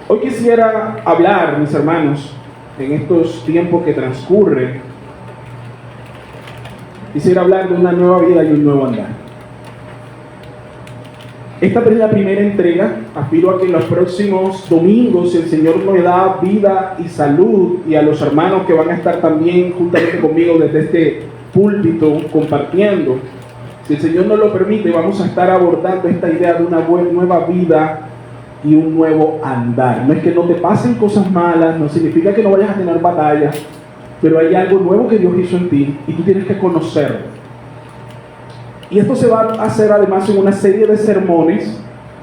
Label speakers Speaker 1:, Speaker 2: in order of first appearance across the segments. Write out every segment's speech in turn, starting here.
Speaker 1: Hoy quisiera hablar, mis hermanos, en estos tiempos que transcurren, quisiera hablar de una nueva vida y un nuevo andar. Esta es la primera entrega. Aspiro a que en los próximos domingos, si el Señor nos da vida y salud, y a los hermanos que van a estar también juntamente conmigo desde este púlpito compartiendo, si el Señor nos lo permite, vamos a estar abordando esta idea de una nueva vida y un nuevo andar. No es que no te pasen cosas malas, no significa que no vayas a tener batallas, pero hay algo nuevo que Dios hizo en ti y tú tienes que conocerlo. Y esto se va a hacer además en una serie de sermones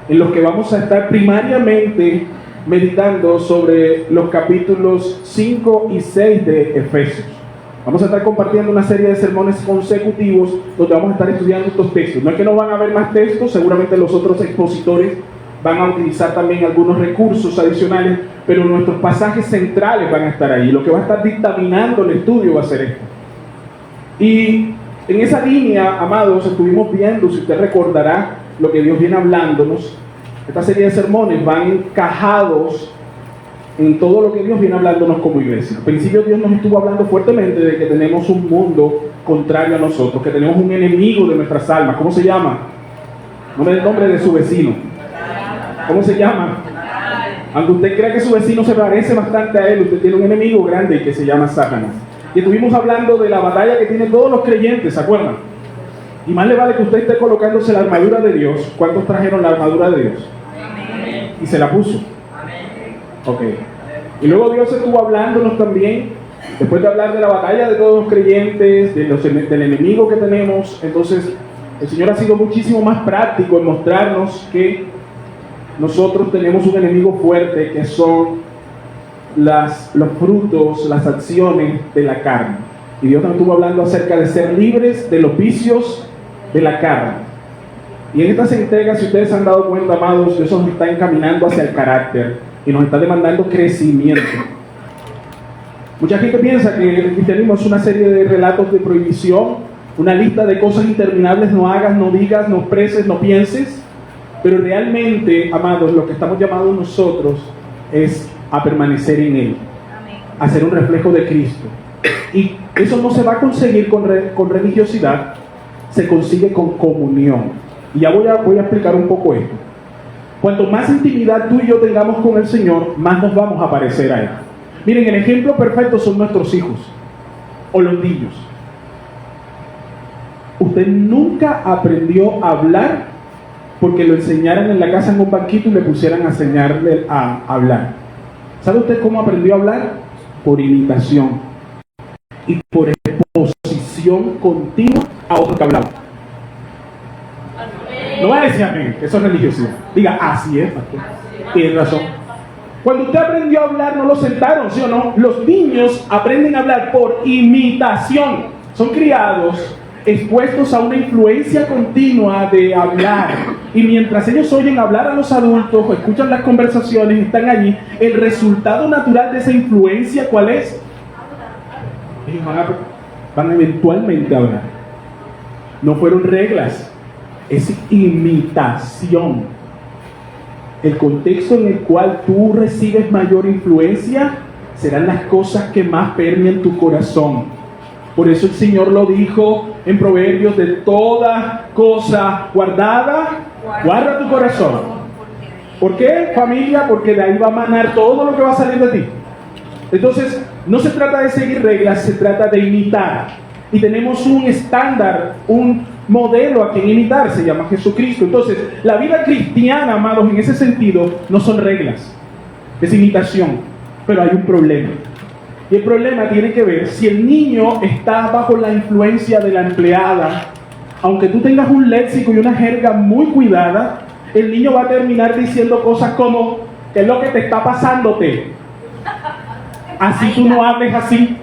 Speaker 1: en los que vamos a estar primariamente meditando sobre los capítulos 5 y 6 de Efesios. Vamos a estar compartiendo una serie de sermones consecutivos donde vamos a estar estudiando estos textos. No es que no van a haber más textos, seguramente los otros expositores van a utilizar también algunos recursos adicionales, pero nuestros pasajes centrales van a estar ahí. Lo que va a estar dictaminando el estudio va a ser esto. Y en esa línea, amados, estuvimos viendo, si usted recordará, lo que Dios viene hablándonos. Esta serie de sermones van encajados en todo lo que Dios viene hablándonos como iglesia. Al principio Dios nos estuvo hablando fuertemente de que tenemos un mundo contrario a nosotros, que tenemos un enemigo de nuestras almas. ¿Cómo se llama? No me dé el nombre de su vecino. ¿Cómo se llama? Aunque usted crea que su vecino se parece bastante a él, usted tiene un enemigo grande que se llama Satanás. Y estuvimos hablando de la batalla que tienen todos los creyentes, ¿se acuerdan? Y más le vale que usted esté colocándose la armadura de Dios. ¿Cuántos trajeron la armadura de Dios? Y se la puso. Ok. Y luego Dios estuvo hablándonos también, después de hablar de la batalla de todos los creyentes, del enemigo que tenemos. Entonces el Señor ha sido muchísimo más práctico en mostrarnos que nosotros tenemos un enemigo fuerte, que son los frutos, las acciones de la carne. Y Dios nos estuvo hablando acerca de ser libres de los vicios de la carne. Y en estas entregas, si ustedes se han dado cuenta, amados, Dios nos está encaminando hacia el carácter y nos está demandando crecimiento. Mucha gente piensa que el cristianismo es una serie de relatos de prohibición, una lista de cosas interminables: no hagas, no digas, no expreses, no pienses. Pero realmente, amados, lo que estamos llamados nosotros es a permanecer en Él, a ser un reflejo de Cristo. Y eso no se va a conseguir con religiosidad, se consigue con comunión. Y ya voy a explicar un poco esto. Cuanto más intimidad tú y yo tengamos con el Señor, más nos vamos a parecer a Él. Miren, el ejemplo perfecto son nuestros hijos o los niños. Usted nunca aprendió a hablar porque lo enseñaran en la casa en un banquito y le pusieran a enseñarle a hablar. ¿Sabe usted cómo aprendió a hablar? Por imitación y por exposición continua a otro que hablaba. No va a decir amén, eso es religiosidad. Diga, así es, pastor. Tiene razón. Cuando usted aprendió a hablar, no lo sentaron, ¿sí o no? Los niños aprenden a hablar por imitación. Son criados expuestos a una influencia continua de hablar. Y mientras ellos oyen hablar a los adultos o escuchan las conversaciones, están allí, el resultado natural de esa influencia, ¿cuál es? Ellos van eventualmente a hablar. No fueron reglas, es imitación. El contexto en el cual tú recibes mayor influencia serán las cosas que más permean tu corazón. Por eso el Señor lo dijo en Proverbios: de toda cosa guardada, guarda tu corazón. ¿Por qué, familia? Porque de ahí va a manar todo lo que va a salir de ti. Entonces, no se trata de seguir reglas, se trata de imitar. Y tenemos un estándar, un modelo a quien imitar, se llama Jesucristo. Entonces, la vida cristiana, amados, en ese sentido, no son reglas, es imitación. Pero hay un problema. Y el problema tiene que ver si el niño está bajo la influencia de la empleada. Aunque tú tengas un léxico y una jerga muy cuidada, el niño va a terminar diciendo cosas como: ¿qué es lo que te está pasándote? Así tú no hables así.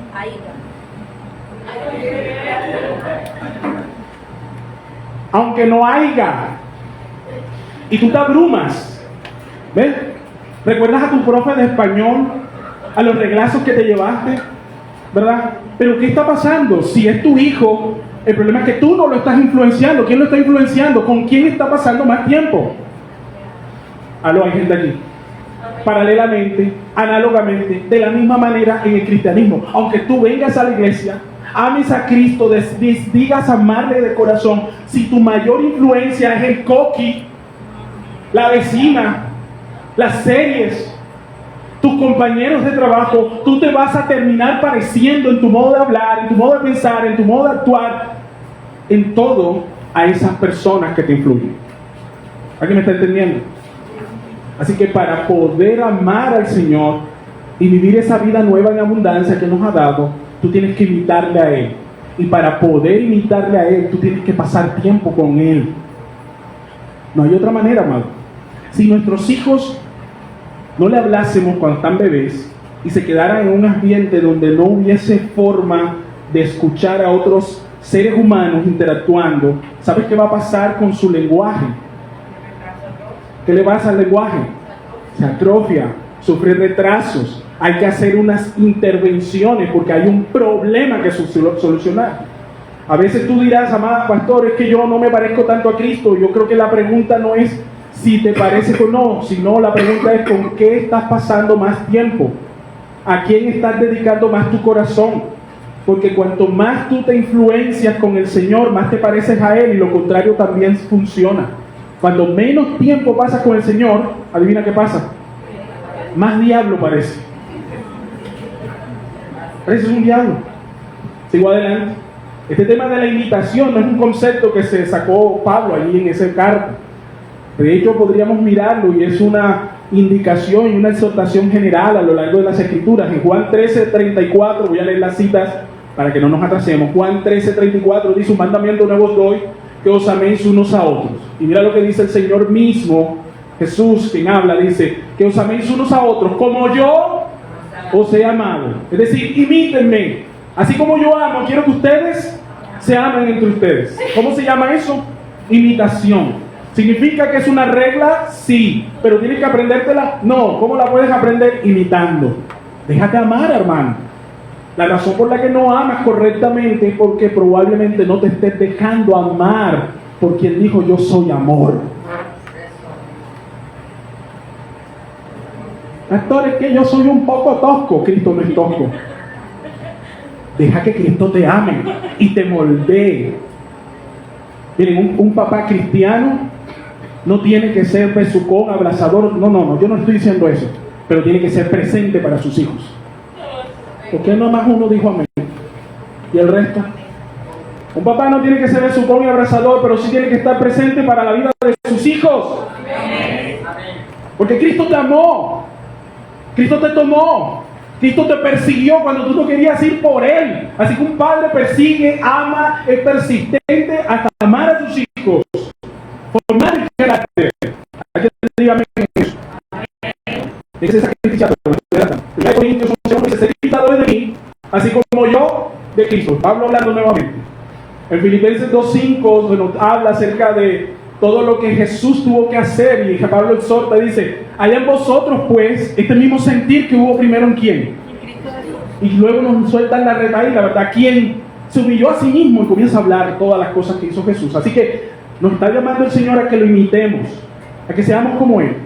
Speaker 1: Aunque no haya. Y tú te abrumas. ¿Ves? ¿Recuerdas a tu profe de español? A los reglazos que te llevaste, ¿verdad? Pero ¿qué está pasando? Si es tu hijo, el problema es que tú no lo estás influenciando. ¿Quién lo está influenciando? ¿Con quién está pasando más tiempo? Aló, hay gente aquí. Paralelamente, análogamente, de la misma manera en el cristianismo. Aunque tú vengas a la iglesia, ames a Cristo, digas amarle de corazón, si tu mayor influencia es el coqui, la vecina, las series, tus compañeros de trabajo, tú te vas a terminar pareciendo en tu modo de hablar, en tu modo de pensar, en tu modo de actuar, en todo a esas personas que te influyen. ¿Alguien me está entendiendo? Así que para poder amar al Señor y vivir esa vida nueva en abundancia que nos ha dado, tú tienes que imitarle a Él. Y para poder imitarle a Él, tú tienes que pasar tiempo con Él. No hay otra manera, amado. Si nuestros hijos no le hablásemos cuando están bebés y se quedaran en un ambiente donde no hubiese forma de escuchar a otros seres humanos interactuando, ¿sabes qué va a pasar con su lenguaje? ¿Qué le pasa al lenguaje? Se atrofia, sufre retrasos. Hay que hacer unas intervenciones porque hay un problema que solucionar. A veces tú dirás, amada pastor, es que yo no me parezco tanto a Cristo. Yo creo que la pregunta no es si te pareces o no, sino la pregunta es con qué estás pasando más tiempo. ¿A quién estás dedicando más tu corazón? Porque cuanto más tú te influencias con el Señor, más te pareces a Él, y lo contrario también funciona. Cuando menos tiempo pasas con el Señor, adivina qué pasa. Más diablo parece. Pareces un diablo. Sigo adelante. Este tema de la imitación no es un concepto que se sacó Pablo allí en esa carta. De hecho, podríamos mirarlo y es una indicación y una exhortación general a lo largo de las Escrituras. En Juan 13:34, voy a leer las citas para que no nos atrasemos. Juan 13:34 dice: un mandamiento nuevo os doy, que os améis unos a otros. Y mira lo que dice el Señor mismo, Jesús, quien habla, dice: que os améis unos a otros, como yo os he amado. Es decir, imítenme. Así como yo amo, quiero que ustedes se amen entre ustedes. ¿Cómo se llama eso? Imitación. ¿Significa que es una regla? Sí. ¿Pero tienes que aprendértela? No. ¿Cómo la puedes aprender? Imitando. Déjate amar, hermano. La razón por la que no amas correctamente es porque probablemente no te estés dejando amar por quien dijo: yo soy amor. Pastor, es que yo soy un poco tosco. Cristo no es tosco. Deja que Cristo te ame y te moldee. Miren, un papá cristiano no tiene que ser besucón, abrazador. No, yo no estoy diciendo eso. Pero tiene que ser presente para sus hijos. ¿Por qué no más uno dijo amén? ¿Y el resto? Un papá no tiene que ser besucón y abrazador, pero sí tiene que estar presente para la vida de sus hijos. Porque Cristo te amó. Cristo te tomó. Cristo te persiguió cuando tú no querías ir por Él. Así que un padre persigue, ama, es persistente hasta amar a sus hijos. Formar el carácter. Hay que decir amén en eso. Es esa sacrificio. En Corintios 11 dice: ser imitadores de mí, así como yo de Cristo. Pablo hablando nuevamente. En Filipenses 2:5 nos habla acerca de todo lo que Jesús tuvo que hacer, y Pablo exhorta y dice: hay en vosotros pues este mismo sentir que hubo primero en quién, y luego nos sueltan la retaíla, ¿verdad? Quien se humilló a sí mismo y comienza a hablar todas las cosas que hizo Jesús. Así que nos está llamando el Señor a que lo imitemos, a que seamos como Él.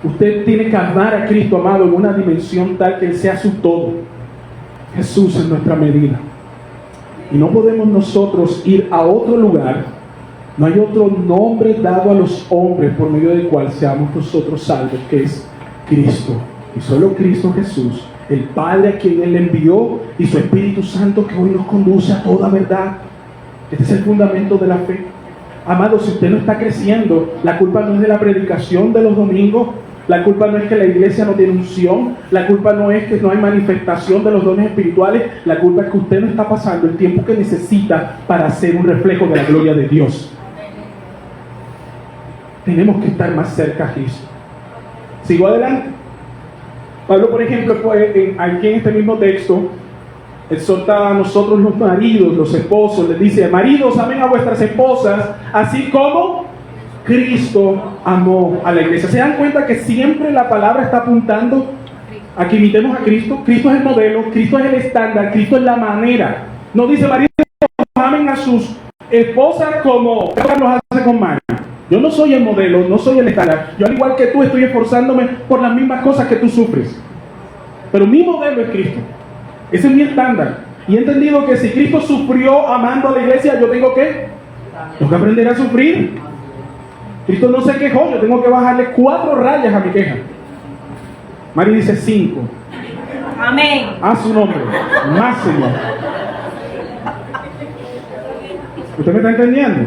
Speaker 1: Usted tiene que amar a Cristo, amado, en una dimensión tal que Él sea su todo. Jesús es nuestra medida, y no podemos nosotros ir a otro lugar. No hay otro nombre dado a los hombres por medio del cual seamos nosotros salvos, que es Cristo. Y solo Cristo Jesús, el Padre a quien Él envió, y su Espíritu Santo, que hoy nos conduce a toda verdad. Este es el fundamento de la fe. Amado, si usted no está creciendo, la culpa no es de la predicación de los domingos, la culpa no es que la iglesia no tiene unción, la culpa no es que no hay manifestación de los dones espirituales, la culpa es que usted no está pasando el tiempo que necesita para ser un reflejo de la gloria de Dios. Tenemos que estar más cerca a Cristo. Sigo adelante. Pablo, por ejemplo, aquí en este mismo texto, exhorta a nosotros los maridos, los esposos, les dice: maridos, amen a vuestras esposas, así como Cristo amó a la iglesia. ¿Se dan cuenta que siempre la palabra está apuntando a que imitemos a Cristo? Cristo es el modelo, Cristo es el estándar, Cristo es la manera. No dice: maridos, amen a sus esposas como Carlos hace con María. Yo no soy el modelo, no soy el estándar. Yo, al igual que tú, estoy esforzándome por las mismas cosas que tú sufres. Pero mi modelo es Cristo. Ese es mi estándar. Y he entendido que si Cristo sufrió amando a la iglesia, yo tengo que aprender a sufrir. Cristo no se quejó, yo tengo que bajarle 4 rayas a mi queja. Mari dice 5.
Speaker 2: Amén.
Speaker 1: A su nombre. Más, Señor. ¿Usted me está entendiendo?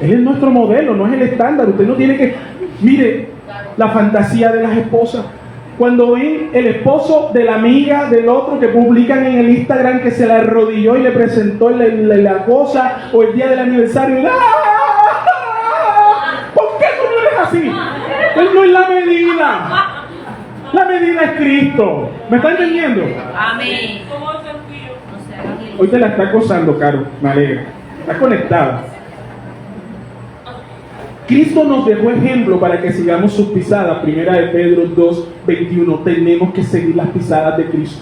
Speaker 1: Él es nuestro modelo, no es el estándar. Usted no tiene que... Mire, la fantasía de las esposas. Cuando ven el esposo de la amiga del otro que publican en el Instagram que se le arrodilló y le presentó la cosa, o el día del aniversario, ¡ah! ¿Por qué tú no eres así? Él no es la medida. La medida es Cristo. ¿Me está entendiendo?
Speaker 2: Amén.
Speaker 1: Hoy te la está acosando, Caro. Me alegra. Está conectada. Cristo nos dejó ejemplo para que sigamos sus pisadas. Primera de Pedro 2:21. Tenemos que seguir las pisadas de Cristo.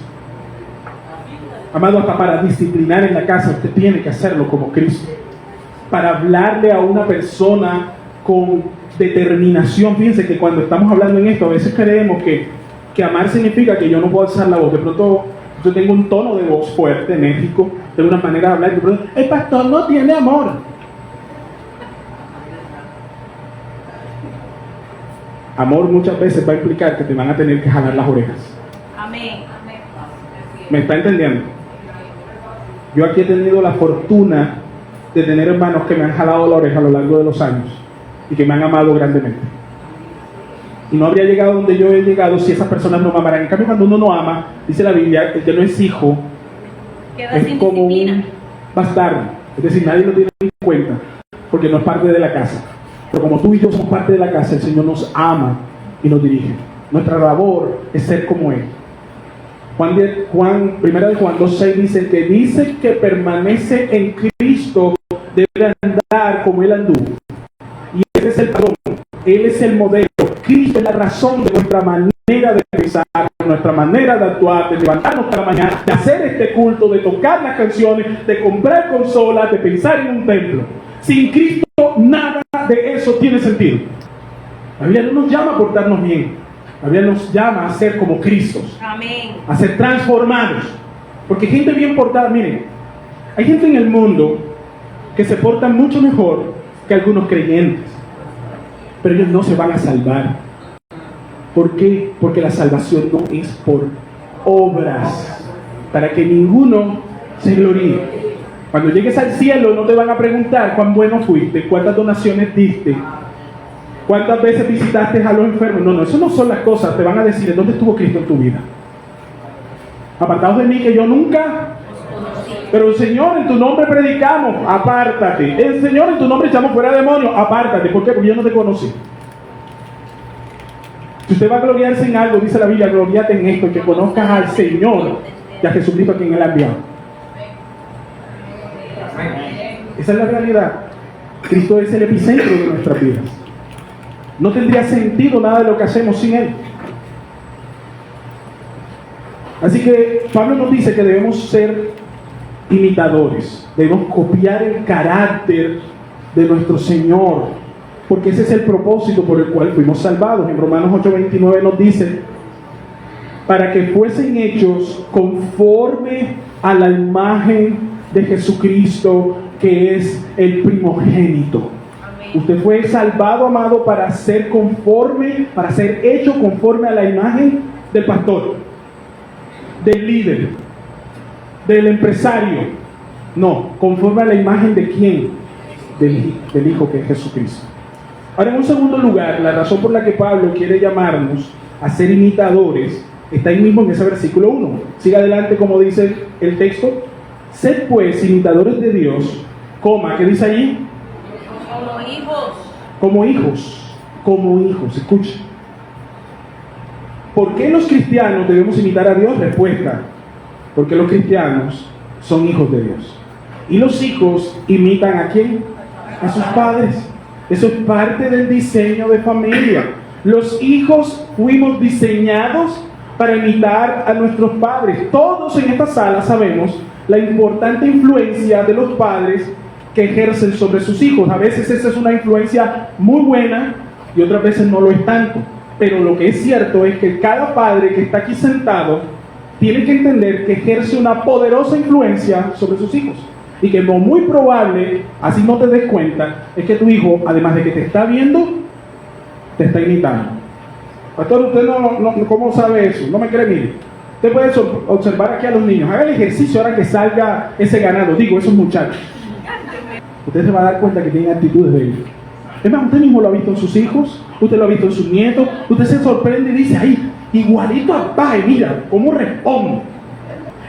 Speaker 1: Amado, hasta para disciplinar en la casa usted tiene que hacerlo como Cristo. Para hablarle a una persona con determinación. Fíjense que cuando estamos hablando en esto, a veces creemos que amar significa que yo no puedo alzar la voz. De pronto yo tengo un tono de voz fuerte, enérgico, tengo una manera de hablar. De pronto, el pastor no tiene amor. Amor muchas veces va a implicar que te van a tener que jalar las orejas.
Speaker 2: Amén.
Speaker 1: ¿Me está entendiendo? Yo aquí he tenido la fortuna de tener hermanos que me han jalado la oreja a lo largo de los años y que me han amado grandemente. Y no habría llegado donde yo he llegado si esas personas no me amaran. En cambio, cuando uno no ama, dice la Biblia, el que no es hijo es como un bastardo. Es decir, nadie lo tiene en cuenta porque no es parte de la casa. Pero como tú y yo somos parte de la casa, el Señor nos ama y nos dirige. Nuestra labor es ser como Él. Primera de Juan 2:6 dice: el que dice que permanece en Cristo debe andar como Él anduvo. Y ese es el patrón, Él es el modelo. Cristo es la razón de nuestra manera de pensar, nuestra manera de actuar, de levantarnos cada mañana, de hacer este culto, de tocar las canciones, de comprar consolas, de pensar en un templo. Sin Cristo nada de eso tiene sentido. La Biblia no nos llama a portarnos bien. La Biblia nos llama a ser como Cristos.
Speaker 2: Amén.
Speaker 1: A ser transformados. Porque gente bien portada, miren, hay gente en el mundo que se porta mucho mejor que algunos creyentes, pero ellos no se van a salvar. ¿Por qué? Porque la salvación no es por obras, para que ninguno se gloríe. Cuando llegues al cielo no te van a preguntar cuán bueno fuiste, cuántas donaciones diste, cuántas veces visitaste a los enfermos. No, eso no son las cosas. Te van a decir: ¿dónde estuvo Cristo en tu vida? Apartados de mí, que yo nunca... Pero el Señor, en tu nombre predicamos, apártate. El Señor, en tu nombre echamos fuera demonios, apártate. ¿Por qué? Porque yo no te conocí. Si usted va a gloriarse en algo, dice la Biblia, gloriate en esto, que conozcas al Señor y a Jesucristo, a quien Él ha enviado. Esa es la realidad. Cristo es el epicentro de nuestras vidas. No tendría sentido nada de lo que hacemos sin Él. Así que Pablo nos dice que debemos ser imitadores, debemos copiar el carácter de nuestro Señor, porque ese es el propósito por el cual fuimos salvados. En Romanos 8:29 nos dice: para que fuesen hechos conforme a la imagen de Jesucristo, que es el primogénito. Amén. Usted fue salvado, amado, para ser hecho conforme a la imagen del pastor, del líder, del empresario. No, conforme a la imagen de quién? Del Hijo, que es Jesucristo. Ahora, en un segundo lugar, la razón por la que Pablo quiere llamarnos a ser imitadores está ahí mismo en ese versículo 1. Siga adelante, como dice el texto: sed pues imitadores de Dios, ¿qué dice allí?
Speaker 2: Como hijos.
Speaker 1: Como hijos, escucha. ¿Por qué los cristianos debemos imitar a Dios? Respuesta: porque los cristianos son hijos de Dios. Y los hijos imitan ¿a quién? A sus padres. Eso es parte del diseño de familia. Los hijos fuimos diseñados para imitar a nuestros padres. Todos en esta sala sabemos la importante influencia de los padres que ejercen sobre sus hijos. A veces esa es una influencia muy buena y otras veces no lo es tanto. Pero lo que es cierto es que cada padre que está aquí sentado tiene que entender que ejerce una poderosa influencia sobre sus hijos. Y que lo muy probable, así no te des cuenta, es que tu hijo, además de que te está viendo, te está imitando. Pastor, usted ¿cómo sabe eso? No me cree, mire. Usted puede observar aquí a los niños. Haga el ejercicio ahora que salga ese ganado, digo, esos muchachos. Usted se va a dar cuenta que tienen actitudes de ellos. Es más, usted mismo lo ha visto en sus hijos, usted lo ha visto en sus nietos, usted se sorprende y dice, ay, igualito a papá, y mira cómo responde.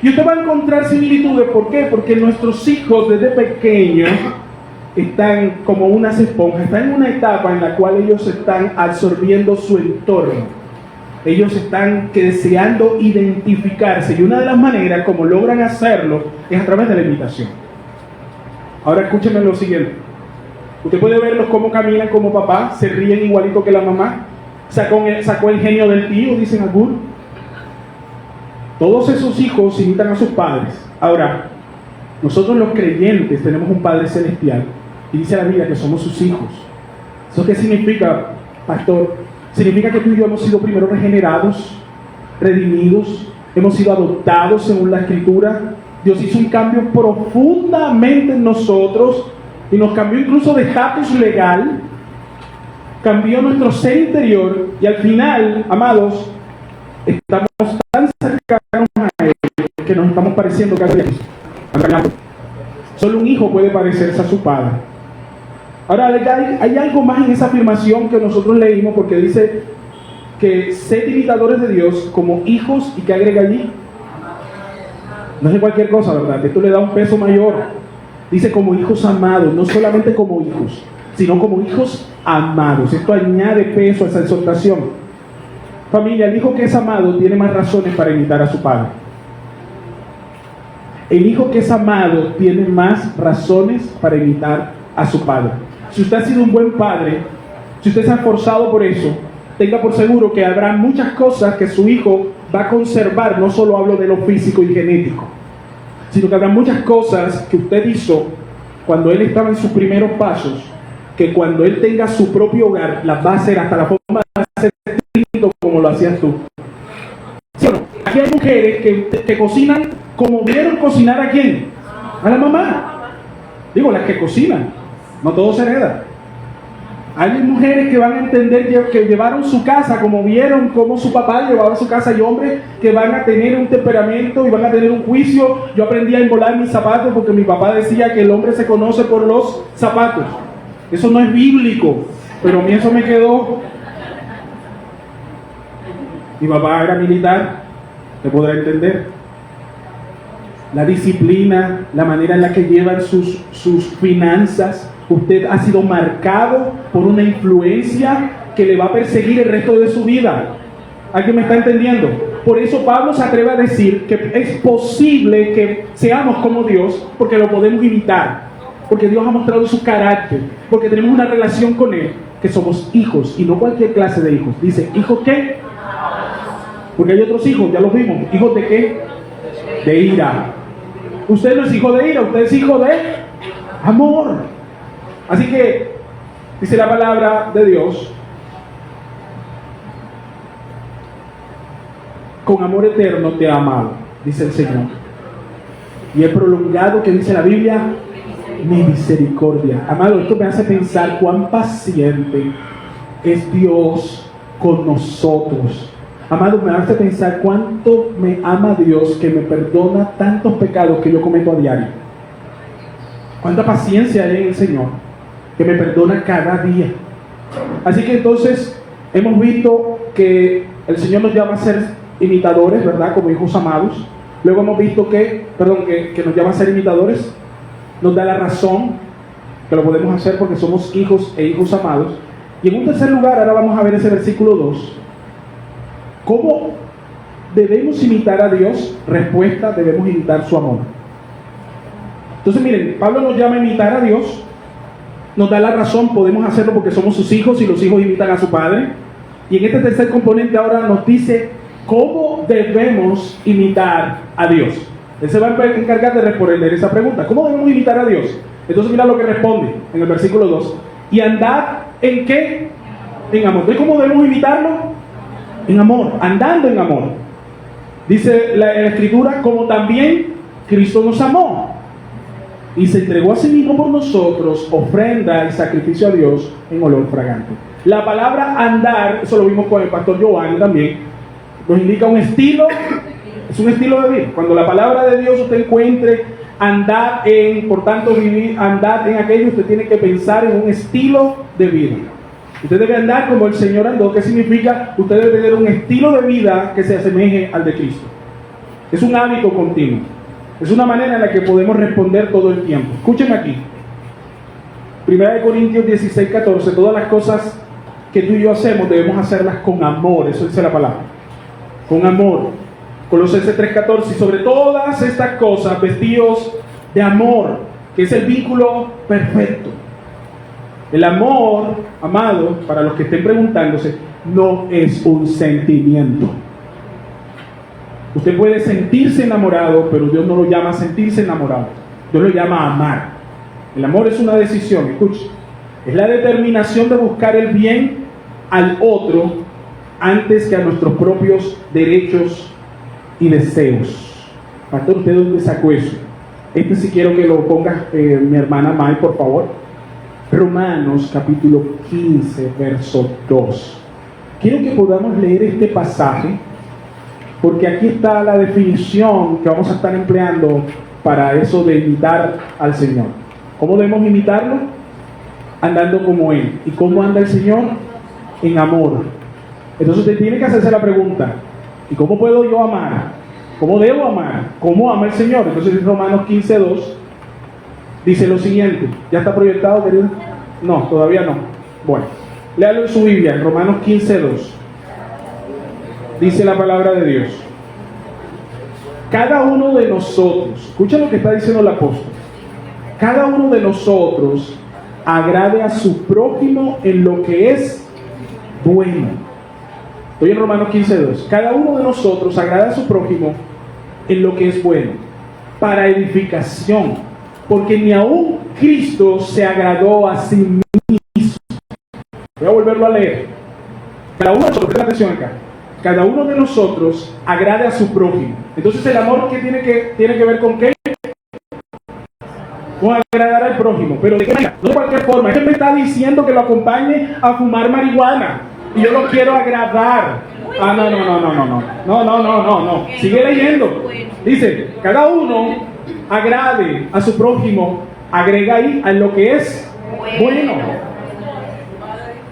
Speaker 1: Y usted va a encontrar similitudes. ¿Por qué? Porque nuestros hijos desde pequeños están como unas esponjas, están en una etapa en la cual ellos están absorbiendo su entorno. Ellos están deseando identificarse y una de las maneras como logran hacerlo es a través de la imitación. Ahora escúcheme lo siguiente. Usted puede verlos cómo caminan como papá, se ríen igualito que la mamá, sacó el genio del tío, dicen algunos. Todos esos hijos imitan a sus padres. Ahora, nosotros los creyentes tenemos un Padre Celestial y dice la Biblia que somos sus hijos. ¿Eso qué significa, pastor? Significa que tú y yo hemos sido primero regenerados, redimidos, hemos sido adoptados según la Escritura. Dios hizo un cambio profundamente en nosotros y nos cambió incluso de estatus legal, cambió nuestro ser interior y al final, amados, estamos tan cercanos a Él que nos estamos pareciendo casi a Cristo. Solo un hijo puede parecerse a su padre. Ahora, hay algo más en esa afirmación que nosotros leímos, porque dice que sed imitadores de Dios como hijos, y que agrega allí, no es cualquier cosa, ¿verdad? Esto le da un peso mayor. Dice como hijos amados, no solamente como hijos, sino como hijos amados. Esto añade peso a esa exhortación. Familia, el hijo que es amado tiene más razones para imitar a su padre. El hijo que es amado tiene más razones para imitar a su padre. Si usted ha sido un buen padre, si usted se ha esforzado por eso, tenga por seguro que habrá muchas cosas que su hijo va a conservar. No solo hablo de lo físico y genético, sino que habrá muchas cosas que usted hizo cuando él estaba en sus primeros pasos, que cuando él tenga su propio hogar, las va a hacer hasta la forma de hacer distinto como lo hacías tú. ¿Sí o no? Aquí hay mujeres que cocinan como vieron cocinar a quién, a la mamá. Digo, las que cocinan, no todo se hereda. Hay mujeres que van a entender que llevaron su casa como vieron cómo su papá llevaba su casa, y hombres que van a tener un temperamento y van a tener un juicio. Yo aprendí a embolar mis zapatos porque mi papá decía que el hombre se conoce por los zapatos. Eso no es bíblico, pero a mí eso me quedó. Mi papá era militar, te podrá entender. La disciplina, la manera en la que llevan sus finanzas. Usted ha sido marcado por una influencia que le va a perseguir el resto de su vida. ¿Alguien me está entendiendo? Por eso Pablo se atreve a decir que es posible que seamos como Dios, porque lo podemos imitar, porque Dios ha mostrado su carácter, porque tenemos una relación con Él, que somos hijos, y no cualquier clase de hijos. Dice, ¿hijos qué? Porque hay otros hijos, ya los vimos. ¿Hijos de qué? De ira. Usted no es hijo de ira, usted es hijo de amor. Así que, dice la palabra de Dios, con amor eterno te ha amado, dice el Señor. Y he prolongado, que dice la Biblia, mi misericordia. Amado, esto me hace pensar cuán paciente es Dios con nosotros. Amado, me hace pensar cuánto me ama Dios, que me perdona tantos pecados que yo cometo a diario. Cuánta paciencia hay en el Señor, que me perdona cada día. Así que entonces hemos visto que el Señor nos llama a ser imitadores, ¿verdad? Como hijos amados. Luego hemos visto que nos llama a ser imitadores. Nos da la razón que lo podemos hacer porque somos hijos e hijos amados. Y en un tercer lugar, ahora vamos a ver ese versículo 2. ¿Cómo debemos imitar a Dios? Respuesta, debemos imitar su amor. Entonces miren, Pablo nos llama a imitar a Dios. Nos da la razón, podemos hacerlo porque somos sus hijos y los hijos imitan a su padre. Y en este tercer componente ahora nos dice cómo debemos imitar a Dios. Él se va a encargar de responder esa pregunta. ¿Cómo debemos imitar a Dios? Entonces mira lo que responde en el versículo 2. ¿Y andad en qué? En amor. ¿De cómo debemos imitarlo? En amor, andando en amor. Dice la Escritura, como también Cristo nos amó y se entregó a sí mismo por nosotros, ofrenda y sacrificio a Dios en olor fragante. La palabra andar, eso lo vimos con el pastor Giovanni también, nos indica un estilo, es un estilo de vida. Cuando la palabra de Dios usted encuentre andar en, por tanto vivir, andar en aquello, usted tiene que pensar en un estilo de vida. Usted debe andar como el Señor andó, que significa usted debe tener un estilo de vida que se asemeje al de Cristo. Es un hábito continuo. Es una manera en la que podemos responder todo el tiempo. Escúchenme aquí. 1 Corintios 16, 14. Todas las cosas que tú y yo hacemos debemos hacerlas con amor. Eso dice la palabra. Con amor. Colosenses 3, 14. Y sobre todas estas cosas, vestidos de amor, que es el vínculo perfecto. El amor, amado, para los que estén preguntándose, no es un sentimiento. Usted puede sentirse enamorado, pero Dios no lo llama sentirse enamorado. Dios lo llama amar. El amor es una decisión, escuche. Es la determinación de buscar el bien al otro antes que a nuestros propios derechos y deseos. Pastor, ¿usted dónde sacó eso? Este sí quiero que lo ponga mi hermana May, por favor. Romanos capítulo 15, verso 2. Quiero que podamos leer este pasaje, porque aquí está la definición que vamos a estar empleando para eso de imitar al Señor. ¿Cómo debemos imitarlo? Andando como Él. ¿Y cómo anda el Señor? En amor. Entonces usted tiene que hacerse la pregunta: ¿y cómo puedo yo amar? ¿Cómo debo amar? ¿Cómo ama el Señor? Entonces en Romanos 15, 2 dice lo siguiente. ¿Ya está proyectado, querido? No, todavía no. Bueno, léalo en su Biblia, en Romanos 15, 2. Dice la palabra de Dios: cada uno de nosotros, escucha lo que está diciendo el apóstol, cada uno de nosotros agrade a su prójimo en lo que es bueno. Estoy en Romanos 15, 2. Cada uno de nosotros agrade a su prójimo en lo que es bueno, para edificación, porque ni aun Cristo se agradó a sí mismo. Voy a volverlo a leer. Cada uno de nosotros, presta atención acá. Cada uno de nosotros agrade a su prójimo. Entonces el amor que tiene que ver con qué? Con agradar al prójimo. Pero de qué manera, no de cualquier forma. Es que me está diciendo que lo acompañe a fumar marihuana y yo lo quiero agradar. Ah, no. Sigue leyendo. Dice, cada uno agrade a su prójimo. Agrega ahí a lo que es bueno.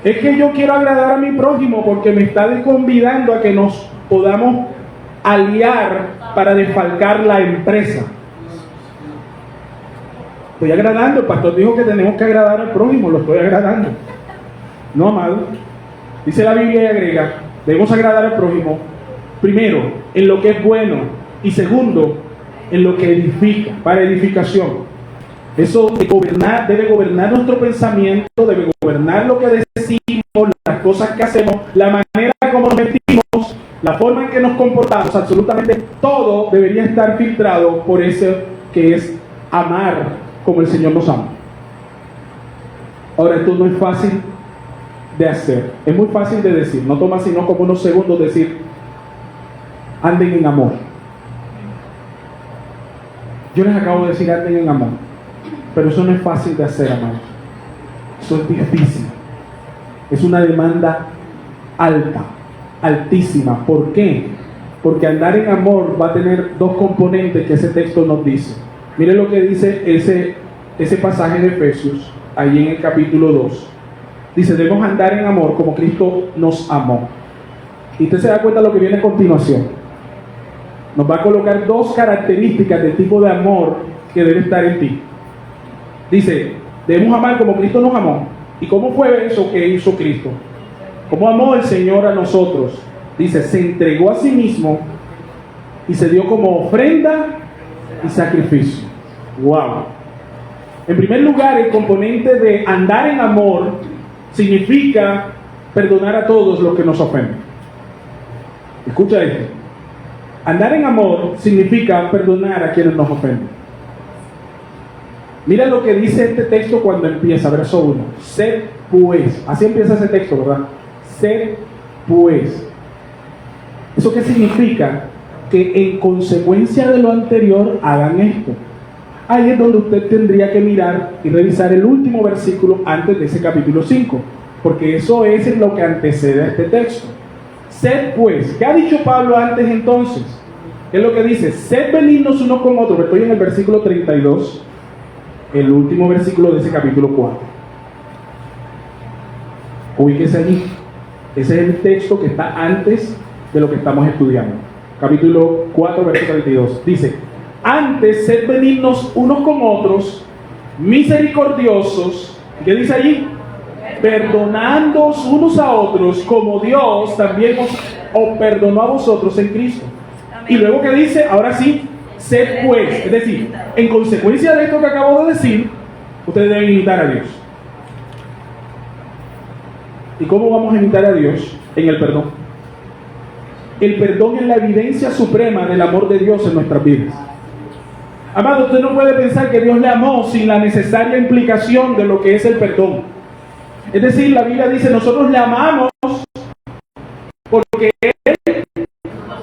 Speaker 1: Es que yo quiero agradar a mi prójimo porque me está convidando a que nos podamos aliar para desfalcar la empresa. Estoy agradando. El pastor dijo que tenemos que agradar al prójimo. Lo estoy agradando. No, amado. Dice la Biblia y agrega: debemos agradar al prójimo, primero, en lo que es bueno, y segundo, en lo que edifica, para edificación. Eso debe gobernar nuestro pensamiento, debe gobernar lo que decimos, las cosas que hacemos, la manera como nos vestimos, la forma en que nos comportamos. Absolutamente todo debería estar filtrado por eso que es amar como el Señor nos ama. Ahora, esto no es fácil de hacer, es muy fácil de decir. No toma sino como unos segundos decir: anden en amor. Yo les acabo de decir: anden en amor. Pero eso no es fácil de hacer, amados. Eso es difícil. Es una demanda alta, altísima. ¿Por qué? Porque andar en amor va a tener dos componentes que ese texto nos dice. Miren lo que dice ese pasaje de Efesios, ahí en el capítulo 2. Dice: debemos andar en amor como Cristo nos amó. Y usted se da cuenta de lo que viene a continuación. Nos va a colocar dos características del tipo de amor que debe estar en ti. Dice: debemos amar como Cristo nos amó. ¿Y cómo fue eso que hizo Cristo? ¿Cómo amó el Señor a nosotros? Dice: se entregó a sí mismo y se dio como ofrenda y sacrificio. ¡Wow! En primer lugar, el componente de andar en amor significa perdonar a todos los que nos ofenden. Escucha esto. Andar en amor significa perdonar a quienes nos ofenden. Mira lo que dice este texto cuando empieza, verso 1. Sed pues. Así empieza ese texto, ¿verdad? Sed pues. ¿Eso qué significa? Que en consecuencia de lo anterior hagan esto. Ahí es donde usted tendría que mirar y revisar el último versículo antes de ese capítulo 5, porque eso es lo que antecede a este texto. Sed pues. ¿Qué ha dicho Pablo antes entonces? ¿Qué es lo que dice? Sed benignos unos con otros. Estoy en el versículo 32, el último versículo de ese capítulo 4. Ubíquese allí. Ese es el texto que está antes de lo que estamos estudiando. Capítulo 4, versículo 32. Dice: antes, sed benignos unos con otros, misericordiosos. ¿Qué dice allí? Perdonándoos unos a otros, como Dios también os perdonó a vosotros en Cristo. Y luego que dice, ahora sí, sed pues. Es decir, en consecuencia de esto que acabo de decir, ustedes deben imitar a Dios. ¿Y cómo vamos a imitar a Dios? En el perdón. El perdón es la evidencia suprema del amor de Dios en nuestras vidas. Amado, usted no puede pensar que Dios le amó sin la necesaria implicación de lo que es el perdón. Es decir, la Biblia dice, nosotros le amamos porque Él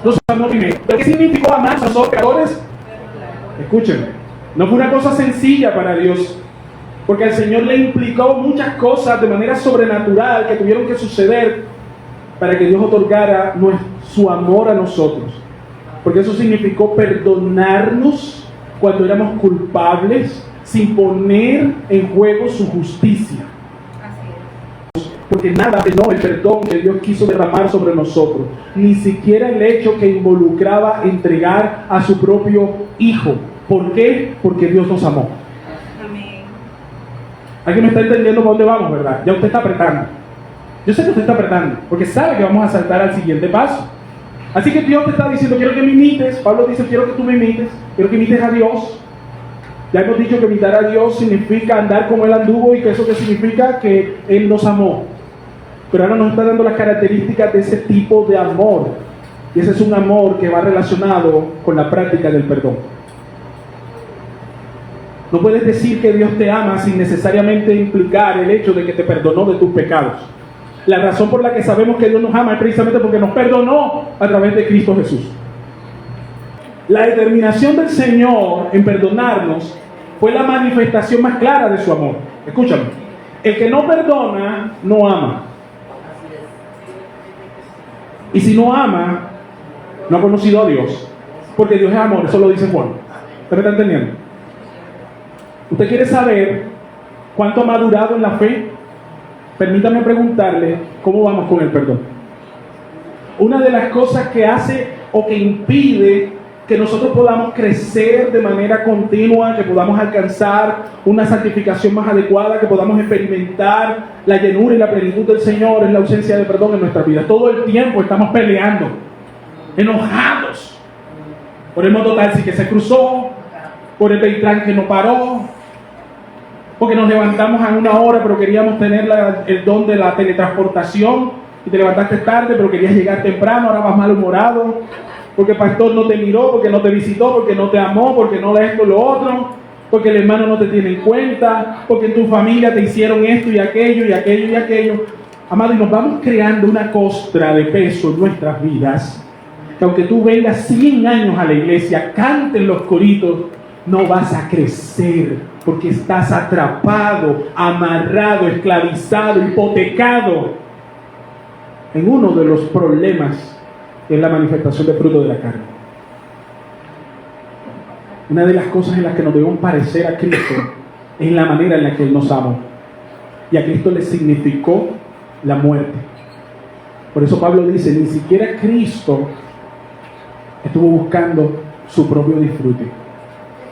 Speaker 1: nos amó primero. ¿Pero qué significó amar a los pecadores? Escúchenme, no fue una cosa sencilla para Dios, porque al Señor le implicó muchas cosas de manera sobrenatural que tuvieron que suceder para que Dios otorgara su amor a nosotros. Porque eso significó perdonarnos cuando éramos culpables, sin poner en juego su justicia. Porque nada no el perdón que Dios quiso derramar sobre nosotros, ni siquiera el hecho que involucraba entregar a su propio Hijo. ¿Por qué? Porque Dios nos amó.
Speaker 2: Amén.
Speaker 1: ¿Alguien me está entendiendo por dónde vamos, verdad? Ya usted está apretando. Yo sé que usted está apretando, porque sabe que vamos a saltar al siguiente paso. Así que Dios te está diciendo, quiero que me imites. Pablo dice, quiero que tú me imites, quiero que imites a Dios. Ya hemos dicho que imitar a Dios significa andar como Él anduvo, y que eso que significa que Él nos amó. Pero ahora nos está dando las características de ese tipo de amor. Y ese es un amor que va relacionado con la práctica del perdón. No puedes decir que Dios te ama sin necesariamente implicar el hecho de que te perdonó de tus pecados. La razón por la que sabemos que Dios nos ama es precisamente porque nos perdonó a través de Cristo Jesús. La determinación del Señor en perdonarnos fue la manifestación más clara de su amor. Escúchame, el que no perdona, no ama. Y si no ama, no ha conocido a Dios. Porque Dios es amor, eso lo dice Juan. ¿Usted me está entendiendo? ¿Usted quiere saber cuánto ha madurado en la fe? Permítame preguntarle cómo vamos con el perdón. Una de las cosas que hace o que impide que nosotros podamos crecer de manera continua, que podamos alcanzar una santificación más adecuada, que podamos experimentar la llenura y la plenitud del Señor, es la ausencia de perdón en nuestra vida. Todo el tiempo estamos peleando, enojados por el mototaxi que se cruzó, por el Beltrán que no paró, porque nos levantamos a una hora pero queríamos tener el don de la teletransportación, y te levantaste tarde pero querías llegar temprano, ahora vas malhumorado porque el pastor no te miró, porque no te visitó, porque no te amó, porque no esto, lo otro, porque el hermano no te tiene en cuenta, porque en tu familia te hicieron esto y aquello y aquello y aquello. Amado, y nos vamos creando una costra de peso en nuestras vidas, que aunque tú vengas 100 años a la iglesia, canten los coritos, no vas a crecer, porque estás atrapado, amarrado, esclavizado, hipotecado en uno de los problemas que es la manifestación del fruto de la carne. Una de las cosas en las que nos debemos parecer a Cristo es la manera en la que Él nos amó, y a Cristo le significó la muerte. Por eso Pablo dice, ni siquiera Cristo estuvo buscando su propio disfrute.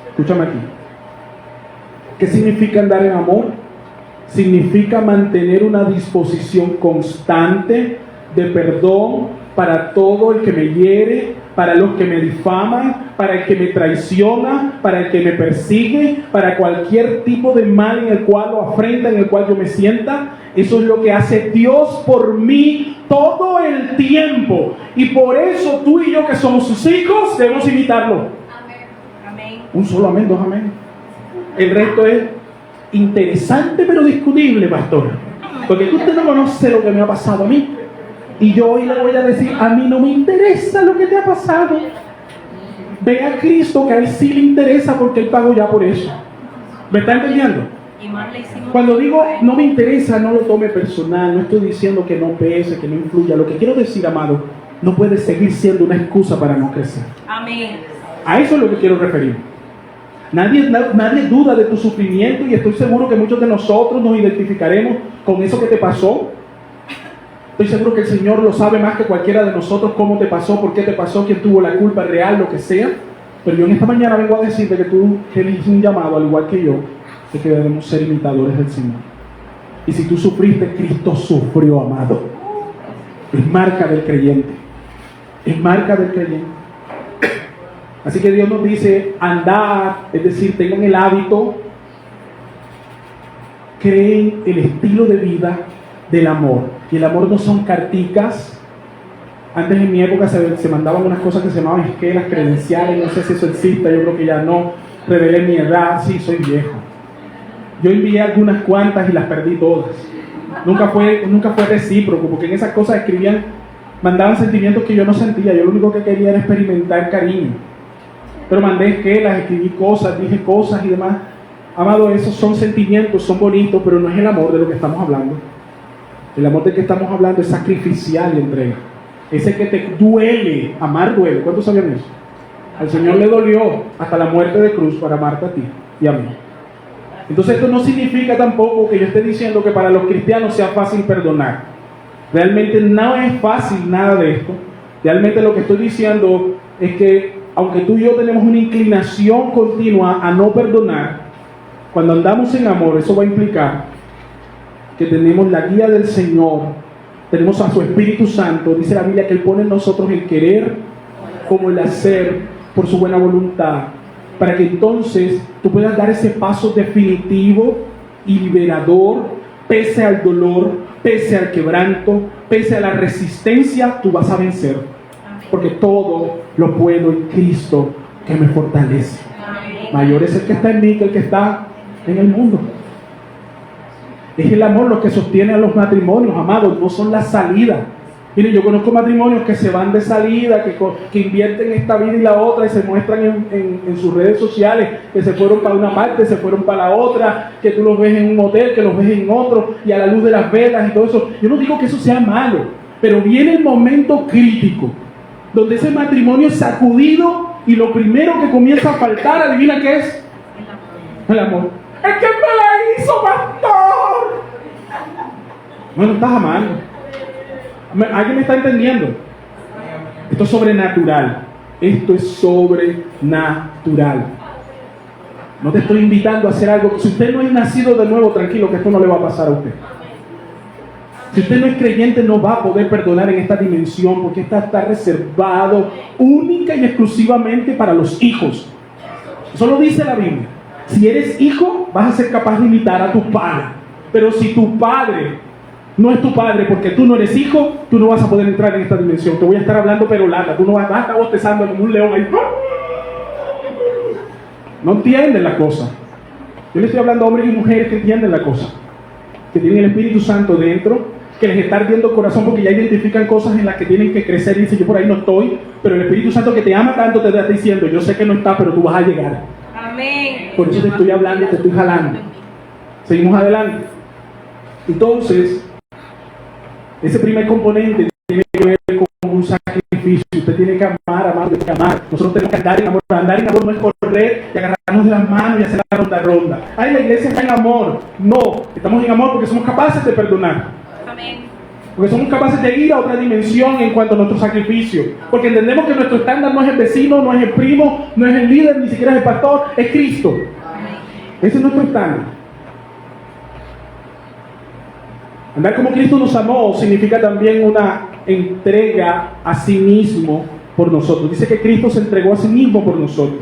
Speaker 1: Escúchame aquí. ¿Qué significa andar en amor? Significa mantener una disposición constante de perdón para todo el que me hiere, para los que me difaman, para el que me traiciona, para el que me persigue, para cualquier tipo de mal en el cual o afrenta en el cual yo me sienta. Eso es lo que hace Dios por mí todo el tiempo. Y por eso tú y yo, que somos sus hijos, debemos imitarlo.
Speaker 2: Amén.
Speaker 1: Un solo amén, dos amén. El resto es interesante pero discutible, pastor. Porque usted no conoce lo que me ha pasado a mí. Y yo hoy le voy a decir, a mí no me interesa lo que te ha pasado. Ve a Cristo, que a Él sí le interesa porque Él pagó ya por eso. ¿Me está entendiendo? Cuando digo no me interesa, no lo tome personal. No estoy diciendo que no pese, que no influya. Lo que quiero decir, amado, no puede seguir siendo una excusa para no crecer.
Speaker 2: Amén.
Speaker 1: A eso es lo que quiero referir. Nadie duda de tu sufrimiento y estoy seguro que muchos de nosotros nos identificaremos con eso que te pasó. Estoy seguro que el Señor lo sabe más que cualquiera de nosotros, cómo te pasó, por qué te pasó, quién tuvo la culpa real, lo que sea. Pero yo en esta mañana vengo a decirte que tú tienes un llamado, al igual que yo, de que debemos ser imitadores del Señor. Y si tú sufriste, Cristo sufrió, amado. Es marca del creyente. Es marca del creyente. Así que Dios nos dice, andad, es decir, tengan el hábito, creen el estilo de vida del amor. Y el amor no son carticas. Antes en mi época se mandaban unas cosas que se llamaban esquelas, credenciales, no sé si eso existe, yo creo que ya no. Revelé mi edad, sí, soy viejo. Yo envié algunas cuantas y las perdí todas. Nunca fue recíproco, porque en esas cosas mandaban sentimientos que yo no sentía. Yo lo único que quería era experimentar cariño. Pero mandé esquelas, escribí cosas, dije cosas y demás. Amado, esos son sentimientos, son bonitos, pero no es el amor de lo que estamos hablando. El amor del que estamos hablando es sacrificial y entrega. Ese que te duele. Amar duele. ¿Cuántos sabían eso? Al Señor le dolió hasta la muerte de cruz para amarte a ti y a mí. Entonces esto no significa tampoco que yo esté diciendo que para los cristianos sea fácil perdonar. Realmente no es fácil nada de esto. Realmente lo que estoy diciendo es que aunque tú y yo tenemos una inclinación continua a no perdonar, cuando andamos en amor, eso va a implicar que tenemos la guía del Señor, tenemos a su Espíritu Santo. Dice la Biblia que Él pone en nosotros el querer como el hacer por su buena voluntad, para que entonces tú puedas dar ese paso definitivo y liberador, pese al dolor, pese al quebranto, pese a la resistencia, tú vas a vencer, porque todo lo puedo en Cristo que me fortalece. Mayor es el que está en mí que el que está en el mundo. Es el amor lo que sostiene a los matrimonios, amados, no son la salida. Miren, yo conozco matrimonios que se van de salida, que invierten esta vida y la otra y se muestran en sus redes sociales, que se fueron para una parte, se fueron para la otra, que tú los ves en un hotel, que los ves en otro, y a la luz de las velas y todo eso. Yo no digo que eso sea malo, pero viene el momento crítico, donde ese matrimonio es sacudido y lo primero que comienza a faltar, adivina qué es, el amor. ¡Es que me la hizo, pastor! No estás amando. ¿Alguien me está entendiendo? Esto es sobrenatural. Esto es sobrenatural. No te estoy invitando a hacer algo. Si usted no es nacido de nuevo, tranquilo, que esto no le va a pasar a usted. Si usted no es creyente, no va a poder perdonar en esta dimensión, porque esta está reservado única y exclusivamente para los hijos. Eso lo dice la Biblia. Si eres hijo, vas a ser capaz de imitar a tu padre. Pero si tu padre no es tu padre porque tú no eres hijo, tú no vas a poder entrar en esta dimensión. Te voy a estar hablando pero lata. Tú no vas a estar bostezando como un león ahí. No entienden la cosa. Yo le estoy hablando a hombres y mujeres que entienden la cosa, que tienen el Espíritu Santo dentro, que les está ardiendo el corazón porque ya identifican cosas en las que tienen que crecer y dicen, yo por ahí no estoy, pero el Espíritu Santo que te ama tanto te está diciendo, yo sé que no está, pero tú vas a llegar.
Speaker 2: Amén.
Speaker 1: Por eso te estoy hablando, te estoy jalando. Seguimos adelante. Entonces, ese primer componente tiene que ver con un sacrificio. Usted tiene que amar, tiene que amar. Nosotros tenemos que andar en amor. Andar en amor no es correr y agarrarnos de las manos y hacer la ronda. Ay, la iglesia está en amor. No, estamos en amor porque somos capaces de perdonar.
Speaker 2: Amén.
Speaker 1: Porque somos capaces de ir a otra dimensión en cuanto a nuestro sacrificio. Porque entendemos que nuestro estándar no es el vecino, no es el primo, no es el líder, ni siquiera es el pastor, es Cristo.
Speaker 2: Amén.
Speaker 1: Ese es nuestro estándar. Andar como Cristo nos amó significa también una entrega a sí mismo por nosotros. Dice que Cristo se entregó a sí mismo por nosotros.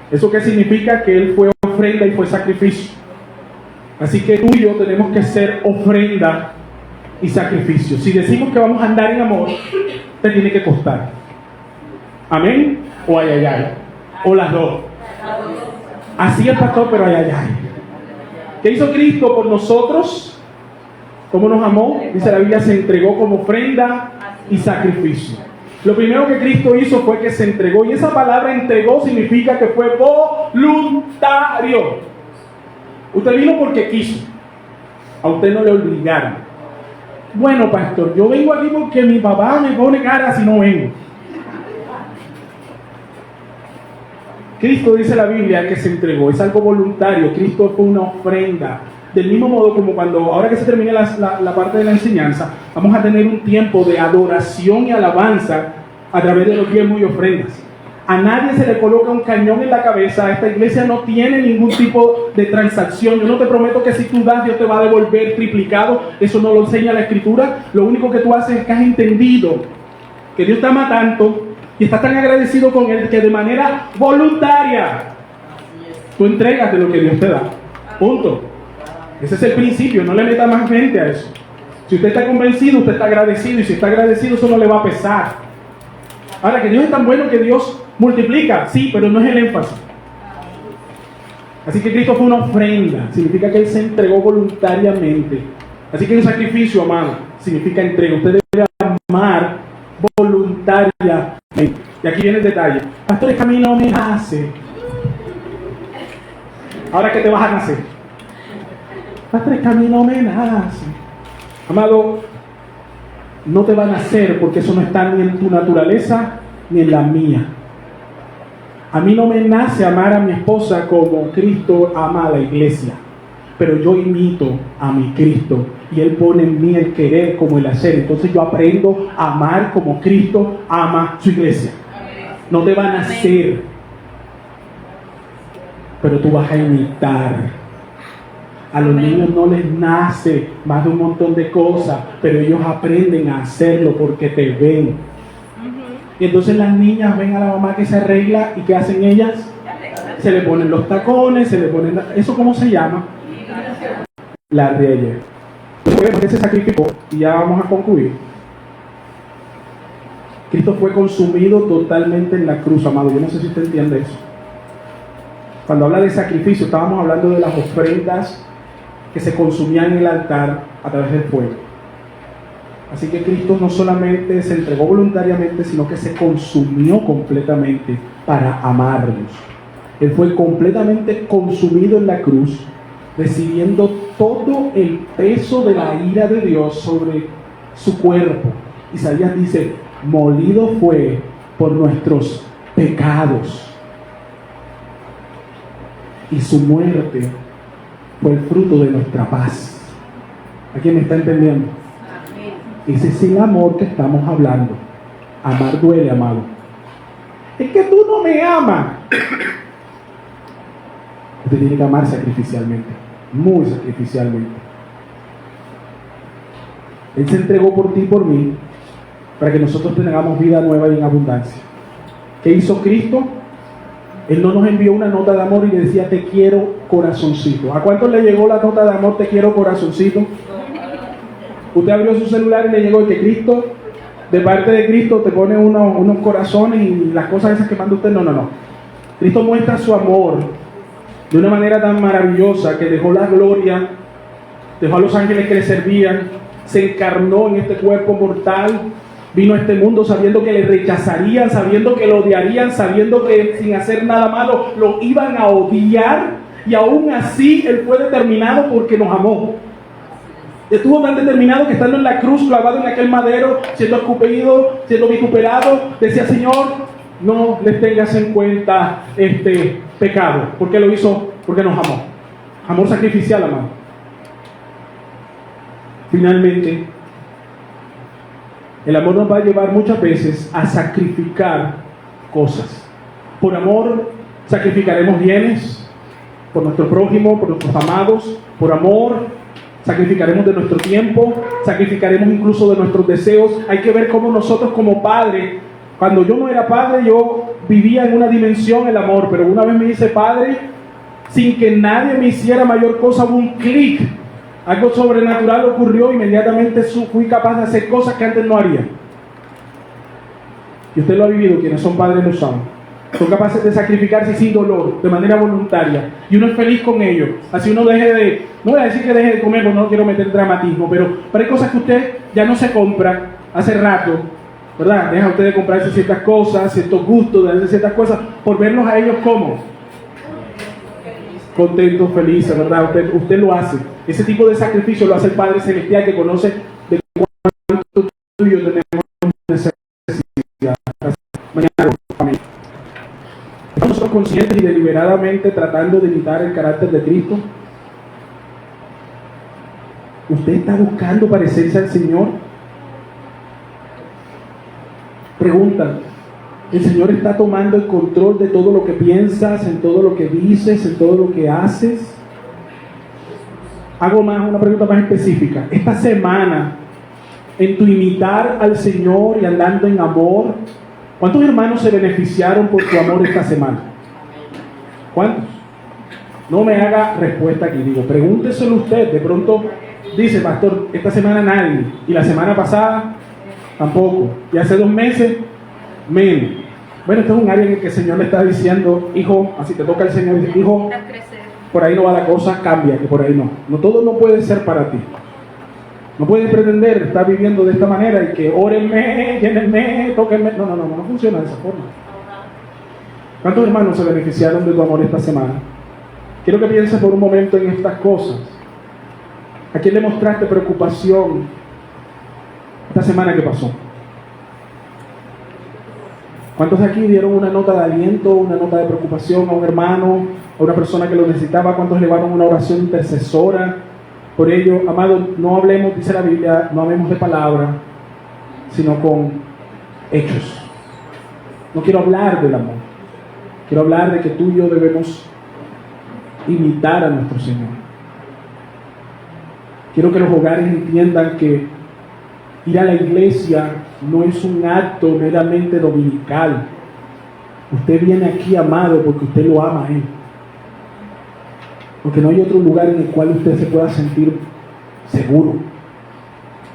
Speaker 1: ¿Eso qué significa? Que Él fue ofrenda y fue sacrificio. Así que tú y yo tenemos que ser ofrenda y sacrificio. Si decimos que vamos a andar en amor, te tiene que costar. ¿Amén? O ay, ay, ay. O las dos. Así es, pastor, pero ay, ay, ay. ¿Qué hizo Cristo por nosotros? ¿Cómo nos amó? Dice la Biblia, se entregó como ofrenda y sacrificio. Lo primero que Cristo hizo fue que se entregó. Y esa palabra entregó significa que fue voluntario. Usted vino porque quiso. A usted no le obligaron. Bueno, pastor, yo vengo aquí porque mi papá me pone cara si no vengo. Cristo, dice la Biblia, que se entregó. Es algo voluntario. Cristo fue una ofrenda. Del mismo modo como cuando, ahora que se termine la parte de la enseñanza, vamos a tener un tiempo de adoración y alabanza a través de los diezmos y ofrendas. A nadie se le coloca un cañón en la cabeza. Esta iglesia no tiene ningún tipo de transacción. Yo no te prometo que si tú das, Dios te va a devolver triplicado. Eso no lo enseña la Escritura. Lo único que tú haces es que has entendido que Dios te ama tanto y estás tan agradecido con Él que de manera voluntaria tú entregas de lo que Dios te da. Punto. Ese es el principio, no le meta más mente a eso. Si usted está convencido, usted está agradecido, y si está agradecido, eso no le va a pesar. Ahora, que Dios es tan bueno que Dios multiplica, sí, pero no es el énfasis. Así que Cristo fue una ofrenda, significa que Él se entregó voluntariamente. Así que un sacrificio, amado, significa entrega. Usted debe amar voluntariamente. Y aquí viene el detalle. Pastor, es que a mí no me nace. Ahora, ¿qué te vas a nacer? Pastor, es que a mí no me nace. Amado, no te va a nacer porque eso no está ni en tu naturaleza ni en la mía. A mí no me nace amar a mi esposa como Cristo ama a la iglesia, pero yo imito a mi Cristo y Él pone en mí el querer como el hacer. Entonces yo aprendo a amar como Cristo ama su iglesia. No te va a nacer, pero tú vas a imitar. A los niños no les nace más de un montón de cosas, pero ellos aprenden a hacerlo porque te ven. Y entonces las niñas ven a la mamá que se arregla y ¿qué hacen ellas? Se le ponen los tacones, se le ponen... ¿Eso cómo se llama? La reyes. Después de ese sacrificio, y ya vamos a concluir, Cristo fue consumido totalmente en la cruz, amado. Yo no sé si usted entiende eso. Cuando habla de sacrificio, estábamos hablando de las ofrendas que se consumían en el altar a través del fuego. Así que Cristo no solamente se entregó voluntariamente, sino que se consumió completamente para amarnos. Él fue completamente consumido en la cruz, recibiendo todo el peso de la ira de Dios sobre su cuerpo. Isaías dice, molido fue por nuestros pecados. Y su muerte fue el fruto de nuestra paz. ¿A quién me está entendiendo? Ese es el amor que estamos hablando. Amar duele, amado. Es que tú no me amas. Usted tiene que amar sacrificialmente, muy sacrificialmente. Él se entregó por ti y por mí para que nosotros tengamos vida nueva y en abundancia. ¿Qué hizo Cristo? Él no nos envió una nota de amor y le decía te quiero corazoncito. ¿A cuántos le llegó la nota de amor te quiero corazoncito? Usted abrió su celular y le llegó que Cristo, de parte de Cristo, te pone unos corazones y las cosas esas que manda usted. No. Cristo muestra su amor de una manera tan maravillosa que dejó la gloria, dejó a los ángeles que le servían, se encarnó en este cuerpo mortal. Vino a este mundo sabiendo que le rechazarían, sabiendo que lo odiarían, sabiendo que sin hacer nada malo lo iban a odiar, y aún así Él fue determinado porque nos amó. Estuvo tan determinado que estando en la cruz, clavado en aquel madero, siendo escupido, siendo vituperado, decía, Señor, no les tengas en cuenta este pecado. ¿Por qué lo hizo? Porque nos amó. Amor sacrificial, amado. Finalmente, el amor nos va a llevar muchas veces a sacrificar cosas. Por amor sacrificaremos bienes, por nuestro prójimo, por nuestros amados. Por amor sacrificaremos de nuestro tiempo, sacrificaremos incluso de nuestros deseos. Hay que ver cómo nosotros como padres, cuando yo no era padre, yo vivía en una dimensión el amor, pero una vez me hice padre, sin que nadie me hiciera mayor cosa, hubo un clic. Algo sobrenatural ocurrió, inmediatamente fui capaz de hacer cosas que antes no haría. Y usted lo ha vivido, quienes son padres lo saben. Son capaces de sacrificarse sin dolor, de manera voluntaria. Y uno es feliz con ello. Así uno no voy a decir que deje de comer, porque no quiero meter dramatismo, pero hay cosas que usted ya no se compra hace rato, ¿verdad? Deja usted de comprarse ciertas cosas, ciertos gustos, de hacer ciertas cosas, por verlos a ellos como contentos, felices, ¿verdad? Usted lo hace. Ese tipo de sacrificio lo hace el Padre Celestial, que conoce de cuánto tú y yo tenemos necesidad. Mañana, amén. ¿Estamos nosotros conscientes y deliberadamente tratando de imitar el carácter de Cristo? ¿Usted está buscando parecerse al Señor? Pregunta, ¿el Señor está tomando el control de todo lo que piensas, en todo lo que dices, en todo lo que haces? Hago una pregunta más específica. Esta semana, en tu imitar al Señor y andando en amor, ¿cuántos hermanos se beneficiaron por tu amor esta semana? ¿Cuántos? No me haga respuesta aquí, digo, pregúnteselo usted. De pronto dice, pastor, esta semana nadie, y la semana pasada tampoco, y hace 2 meses menos. Bueno, este es un área en el que el Señor le está diciendo, hijo, así te toca el Señor, dice, hijo, por ahí no va la cosa, cambia, que por ahí no. No, todo no puede ser para ti. No puedes pretender estar viviendo de esta manera y que órenme, llénenme, tóquenme. No funciona de esa forma. ¿Cuántos hermanos se beneficiaron de tu amor esta semana? Quiero que pienses por un momento en estas cosas. ¿A quién le mostraste preocupación esta semana que pasó? ¿Cuántos de aquí dieron una nota de aliento, una nota de preocupación a un hermano, a una persona que lo necesitaba? ¿Cuántos elevaron una oración intercesora? Por ello, amado, no hablemos, dice la Biblia, no hablemos de palabra, sino con hechos. No quiero hablar del amor. Quiero hablar de que tú y yo debemos imitar a nuestro Señor. Quiero que los hogares entiendan que ir a la iglesia no es un acto meramente dominical. Usted viene aquí, amado, porque usted lo ama a Él. Porque no hay otro lugar en el cual usted se pueda sentir seguro,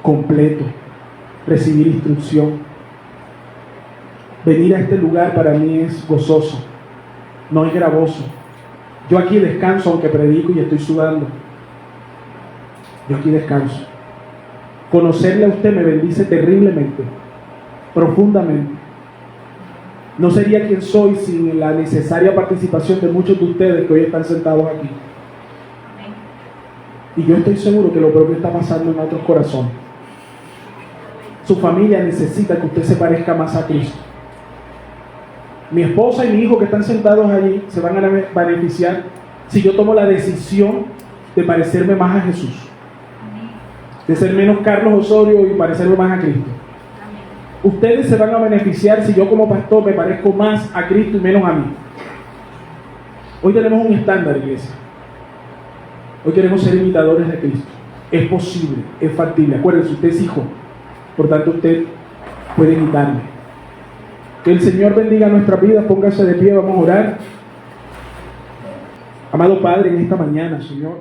Speaker 1: completo, recibir instrucción. Venir a este lugar para mí es gozoso, no es gravoso. Yo aquí descanso aunque predico y estoy sudando. Yo aquí descanso. Conocerle a usted me bendice terriblemente, profundamente. No sería quien soy sin la necesaria participación de muchos de ustedes que hoy están sentados aquí. Y yo estoy seguro que lo propio está pasando en otros corazones. Su familia necesita que usted se parezca más a Cristo. Mi esposa y mi hijo que están sentados allí se van a beneficiar si yo tomo la decisión de parecerme más a Jesús. De ser menos Carlos Osorio y parecerme más a Cristo. Ustedes se van a beneficiar si yo como pastor me parezco más a Cristo y menos a mí. Hoy tenemos un estándar, iglesia. Hoy queremos ser imitadores de Cristo. Es posible, es factible. Acuérdense, usted es hijo. Por tanto, usted puede imitarme. Que el Señor bendiga nuestras vidas. Póngase de pie, vamos a orar. Amado Padre, en esta mañana, Señor.